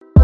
What's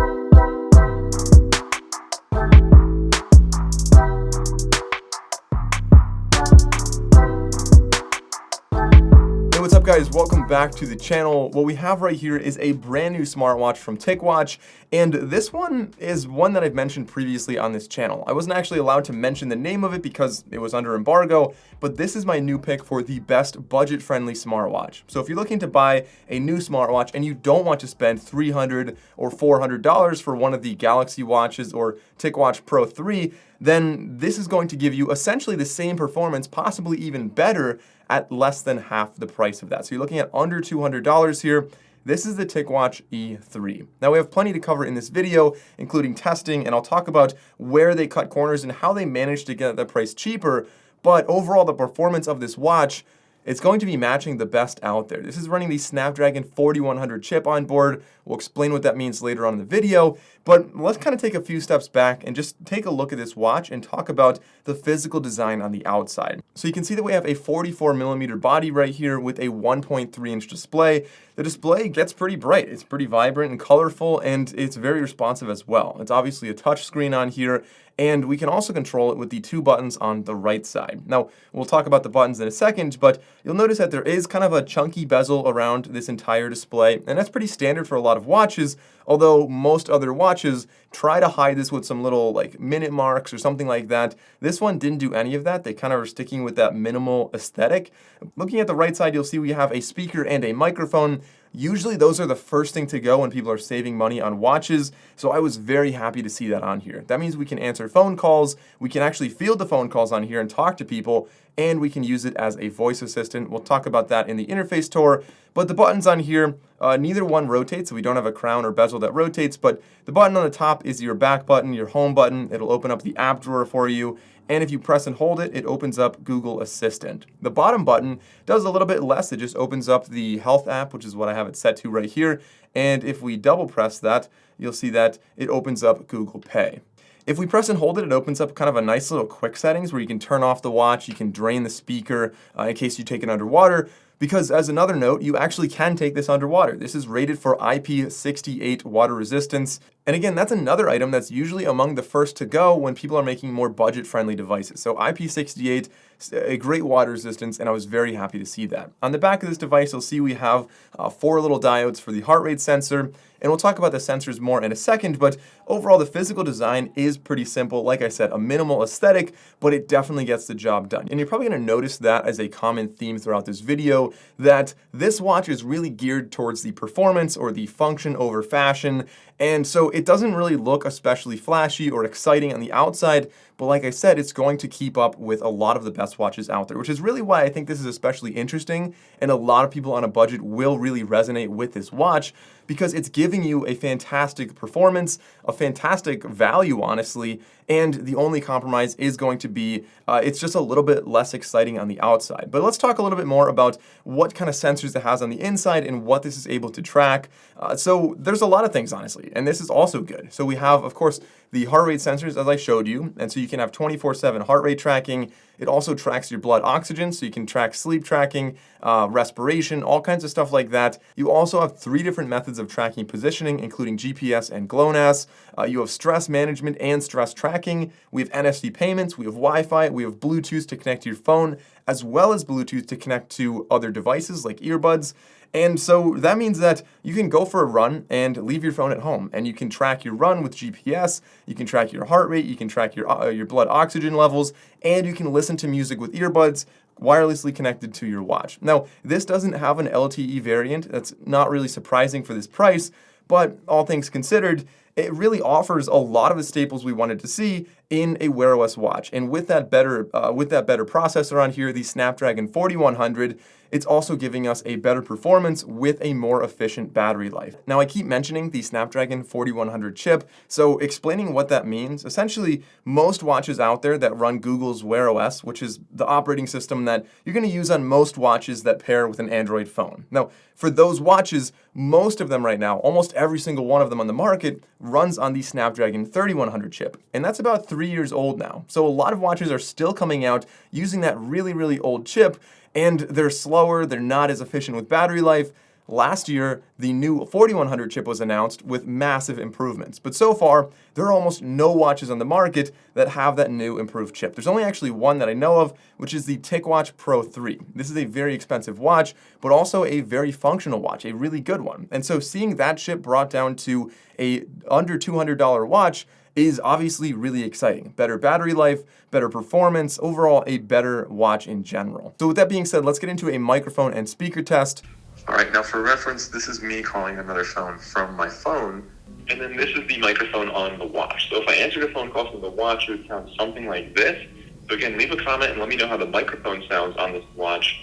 up, guys? Welcome back to the channel. What we have right here is a brand new smartwatch from TicWatch, and this one is one that I've mentioned previously on this channel. I wasn't actually allowed to mention the name of it because it was under embargo, but this is my new pick for the best budget-friendly smartwatch. So if you're looking to buy a new smartwatch and you don't want to spend $300 or $400 for one of the Galaxy watches or TicWatch Pro 3, then this is going to give you essentially the same performance, possibly even better, at less than half the price of that. So you're looking at under $200 here. This is the TicWatch E3. Now we have plenty to cover in this video, including testing, and I'll talk about where they cut corners and how they managed to get the price cheaper. But overall, the performance of this watch, it's going to be matching the best out there. This is running the Snapdragon 4100 chip on board. We'll explain what that means later on in the video, but let's kind of take a few steps back and just take a look at this watch and talk about the physical design on the outside. So you can see that we have a 44mm body right here with a 1.3-inch display. The display gets pretty bright. It's pretty vibrant and colorful, and it's very responsive as well. It's obviously a touch screen on here, and we can also control it with the two buttons on the right side. Now, we'll talk about the buttons in a second, but you'll notice that there is kind of a chunky bezel around this entire display, and that's pretty standard for a lot of watches, although most other watches try to hide this with some little like minute marks or something like that. This one didn't do any of that. They kind of are sticking with that minimal aesthetic. Looking at the right side, you'll see we have a speaker and a microphone. Usually those are the first thing to go when people are saving money on watches, so I was very happy to see that on here. That means we can answer phone calls, we can actually field the phone calls on here and talk to people, and we can use it as a voice assistant. We'll talk about that in the interface tour, but the buttons on here, neither one rotates, so we don't have a crown or bezel that rotates, but the button on the top is your back button, your home button. It'll open up the app drawer for you, and if you press and hold it, it opens up Google Assistant. The bottom button does a little bit less. It just opens up the Health app, which is what I have it set to right here, and if we double press that, you'll see that it opens up Google Pay. If we press and hold it, it opens up kind of a nice little quick settings where you can turn off the watch, you can drain the speaker in case you take it underwater. Because as another note, you actually can take this underwater. This is rated for IP68 water resistance. And again, that's another item that's usually among the first to go when people are making more budget-friendly devices. So IP68, a great water resistance, and I was very happy to see that. On the back of this device, you'll see we have 4 little diodes for the heart rate sensor, and we'll talk about the sensors more in a second, but overall the physical design is pretty simple. Like I said, a minimal aesthetic, but it definitely gets the job done. And you're probably gonna notice that as a common theme throughout this video, that this watch is really geared towards the performance or the function over fashion, and so it doesn't really look especially flashy or exciting on the outside, but like I said, it's going to keep up with a lot of the best watches out there, which is really why I think this is especially interesting, and a lot of people on a budget will really resonate with this watch, because it's giving you a fantastic performance, a fantastic value, honestly, and the only compromise is going to be it's just a little bit less exciting on the outside. But let's talk a little bit more about what kind of sensors it has on the inside and what this is able to track. So there's a lot of things, honestly, and this is also good. So we have, of course, the heart rate sensors, as I showed you, and so you can have 24/7 heart rate tracking. It also tracks your blood oxygen, so you can track sleep tracking, respiration, all kinds of stuff like that. You also have 3 different methods of tracking positioning, including GPS and GLONASS. You have stress management and stress tracking. We have NFC payments, we have Wi-Fi, we have Bluetooth to connect to your phone, as well as Bluetooth to connect to other devices like earbuds. And so that means that you can go for a run and leave your phone at home, and you can track your run with GPS, you can track your heart rate, you can track your blood oxygen levels, and you can listen to music with earbuds wirelessly connected to your watch. Now, this doesn't have an LTE variant. That's not really surprising for this price, but all things considered, it really offers a lot of the staples we wanted to see in a WearOS watch. And with that better processor on here, the Snapdragon 4100, it's also giving us a better performance with a more efficient battery life. Now, I keep mentioning the Snapdragon 4100 chip, so explaining what that means, essentially, most watches out there that run Google's WearOS, which is the operating system that you're going to use on most watches that pair with an Android phone. Now, for those watches, most of them right now, almost every single one of them on the market, runs on the Snapdragon 3100 chip, and that's about 3 years old now. So a lot of watches are still coming out using that really, really old chip, and they're slower, they're not as efficient with battery life. last year, the new 4100 chip was announced with massive improvements. But so far, there are almost no watches on the market that have that new improved chip. There's only actually one that I know of, which is the TicWatch Pro 3. This is a very expensive watch, but also a very functional watch, a really good one. And so seeing that chip brought down to a under $200 watch is obviously really exciting. Better battery life, better performance, overall a better watch in general. So with that being said, let's get into a microphone and speaker test. All right, now for reference, this is me calling another phone from my phone, and then this is the microphone on the watch. So if I answered a phone call from the watch, it would sound something like this. So again, leave a comment and let me know how the microphone sounds on this watch.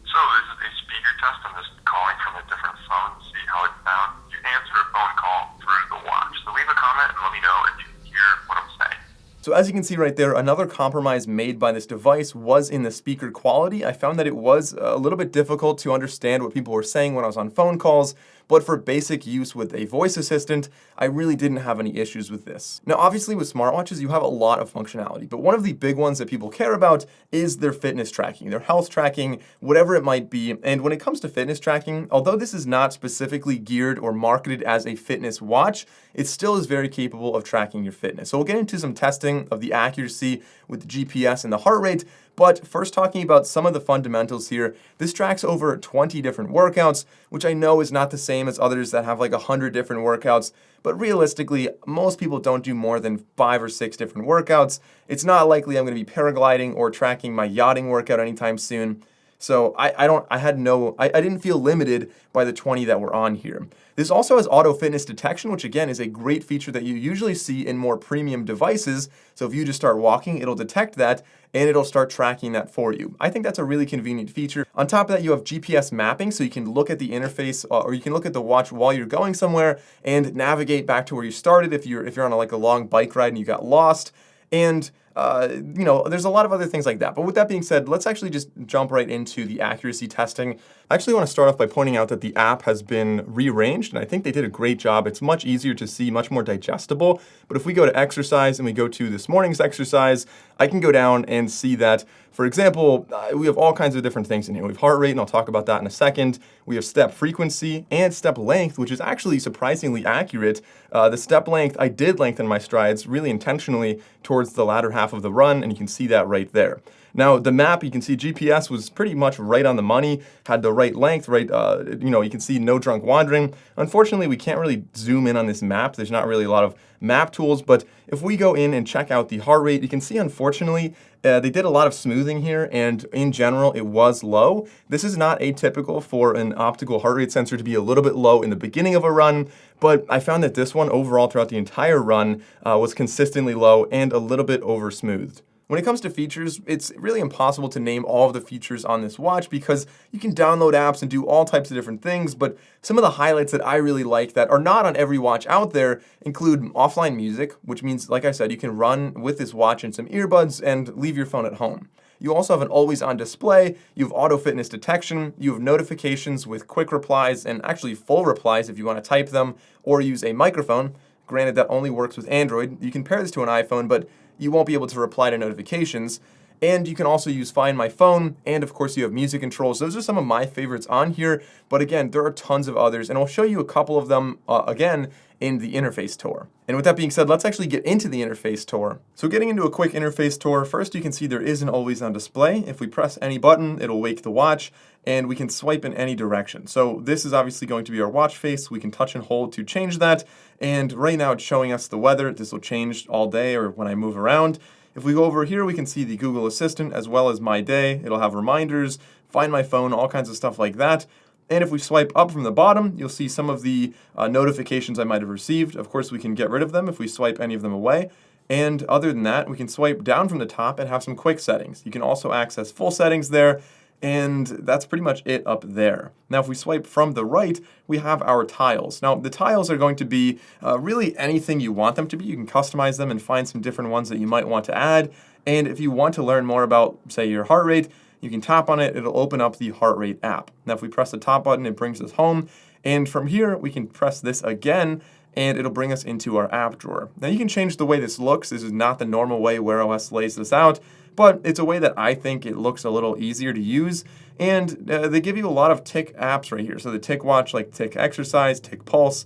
So this is a speaker test. I'm just calling from a different phone to see how it sounds. You answer a phone call through the watch. So leave a comment and let me know if you can hear what I'm saying. So as you can see right there, another compromise made by this device was in the speaker quality. I found that it was a little bit difficult to understand what people were saying when I was on phone calls, but for basic use with a voice assistant, I really didn't have any issues with this. Now, obviously with smartwatches, you have a lot of functionality, but one of the big ones that people care about is their fitness tracking, their health tracking, whatever it might be. And when it comes to fitness tracking, although this is not specifically geared or marketed as a fitness watch, it still is very capable of tracking your fitness. So we'll get into some testing of the accuracy with the GPS and the heart rate. But first, talking about some of the fundamentals here, this tracks over 20 different workouts, which I know is not the same as others that have like 100 different workouts, but realistically, most people don't do more than 5 or 6 different workouts. It's not likely I'm going to be paragliding or tracking my yachting workout anytime soon. So I didn't feel limited by the 20 that were on here. This also has auto fitness detection, which again is a great feature that you usually see in more premium devices. So if you just start walking, it'll detect that and it'll start tracking that for you. I think that's a really convenient feature. On top of that, you have GPS mapping, so you can look at the interface or you can look at the watch while you're going somewhere and navigate back to where you started if you're on a long bike ride and you got lost. And there's a lot of other things like that. But with that being said, let's actually just jump right into the accuracy testing. I actually want to start off by pointing out that the app has been rearranged, and I think they did a great job. It's much easier to see, much more digestible. But if we go to exercise and we go to this morning's exercise, I can go down and see that, for example, we have all kinds of different things in here. We have heart rate, and I'll talk about that in a second. We have step frequency and step length, which is actually surprisingly accurate. The step length, I did lengthen my strides really intentionally towards the latter half of the run, and you can see that right there. Now, the map, you can see GPS was pretty much right on the money, had the right length, you can see no drunk wandering. Unfortunately, we can't really zoom in on this map. There's not really a lot of map tools, but if we go in and check out the heart rate, you can see, unfortunately, they did a lot of smoothing here, and in general, it was low. This is not atypical for an optical heart rate sensor to be a little bit low in the beginning of a run, but I found that this one overall throughout the entire run was consistently low and a little bit over smoothed. When it comes to features, it's really impossible to name all of the features on this watch because you can download apps and do all types of different things, but some of the highlights that I really like that are not on every watch out there include offline music, which means, like I said, you can run with this watch and some earbuds and leave your phone at home. You also have an always-on display, you have auto fitness detection, you have notifications with quick replies and actually full replies if you want to type them or use a microphone. Granted, that only works with Android. You can pair this to an iPhone, but you won't be able to reply to notifications. And you can also use Find My Phone, and of course you have music controls. Those are some of my favorites on here, but again, there are tons of others, and I'll show you a couple of them again in the interface tour. And with that being said, let's actually get into the interface tour. So getting into a quick interface tour, first you can see there is an always-on display. If we press any button, it'll wake the watch, and we can swipe in any direction. So this is obviously going to be our watch face. We can touch and hold to change that, and right now it's showing us the weather. This will change all day or when I move around. If we go over here, we can see the Google Assistant as well as My Day. It'll have reminders, Find My Phone, all kinds of stuff like that. And if we swipe up from the bottom, you'll see some of the notifications I might have received. Of course, we can get rid of them if we swipe any of them away. And other than that, we can swipe down from the top and have some quick settings. You can also access full settings there. And that's pretty much it up there. Now, if we swipe from the right, we have our tiles. Now, the tiles are going to be really anything you want them to be. You can customize them and find some different ones that you might want to add. And if you want to learn more about, say, your heart rate, you can tap on it. It'll open up the heart rate app. Now, if we press the top button, it brings us home. And from here, we can press this again, and it'll bring us into our app drawer. Now you can change the way this looks. This is not the normal way WearOS lays this out, but it's a way that I think it looks a little easier to use. And they give you a lot of Tic apps right here. So the TicWatch, like Tic Exercise, Tic Pulse,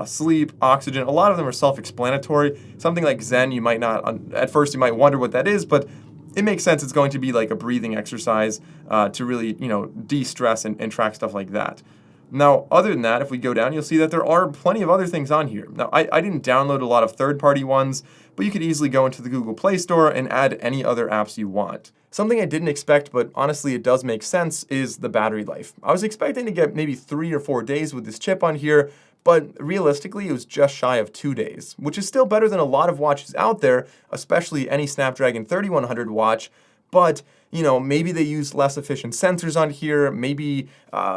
Sleep, Oxygen, a lot of them are self-explanatory. Something like Zen, you might not, at first you might wonder what that is, but it makes sense. It's going to be like a breathing exercise to really, de-stress and track stuff like that. Now, other than that, if we go down, you'll see that there are plenty of other things on here. Now, I didn't download a lot of third-party ones, but you could easily go into the Google Play Store and add any other apps you want. Something I didn't expect, but honestly it does make sense, is the battery life. I was expecting to get maybe 3 or 4 days with this chip on here, but realistically it was just shy of 2 days, which is still better than a lot of watches out there, especially any Snapdragon 3100 watch, but maybe they use less efficient sensors on here, maybe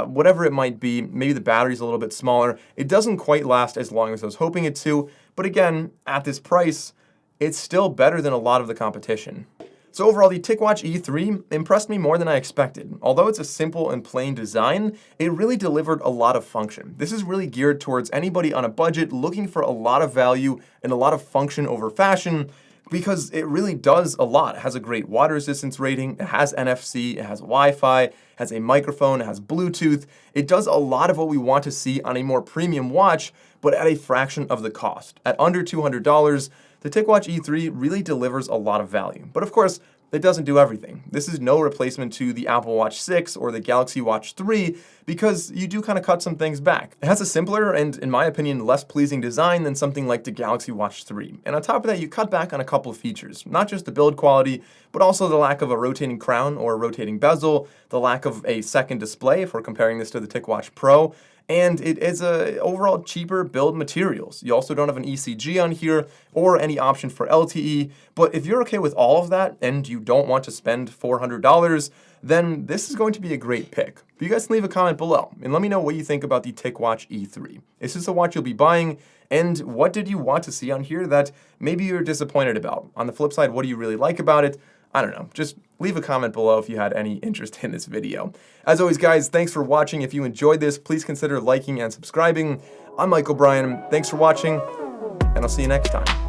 whatever it might be, maybe the battery's a little bit smaller. It doesn't quite last as long as I was hoping it to, but again, at this price, it's still better than a lot of the competition. So overall, the TicWatch E3 impressed me more than I expected. Although it's a simple and plain design, it really delivered a lot of function. This is really geared towards anybody on a budget looking for a lot of value and a lot of function over fashion, because it really does a lot. It has a great water resistance rating, it has NFC, it has Wi-Fi, it has a microphone, it has Bluetooth. It does a lot of what we want to see on a more premium watch, but at a fraction of the cost. At under $200, the TicWatch E3 really delivers a lot of value. But of course, it doesn't do everything. This is no replacement to the Apple Watch 6 or the Galaxy Watch 3 because you do kind of cut some things back. It has a simpler and, in my opinion, less pleasing design than something like the Galaxy Watch 3. And on top of that, you cut back on a couple of features. Not just the build quality, but also the lack of a rotating crown or a rotating bezel, the lack of a second display if we're comparing this to the TicWatch Pro, and it is a overall cheaper build materials. You also don't have an ECG on here or any option for LTE, but if you're okay with all of that and you don't want to spend $400, then this is going to be a great pick. But you guys can leave a comment below and let me know what you think about the TicWatch E3. Is this a watch you'll be buying? And what did you want to see on here that maybe you're disappointed about? On the flip side, what do you really like about it? I don't know, just leave a comment below if you had any interest in this video. As always, guys, thanks for watching. If you enjoyed this, please consider liking and subscribing. I'm Michael Bryan. Thanks for watching, and I'll see you next time.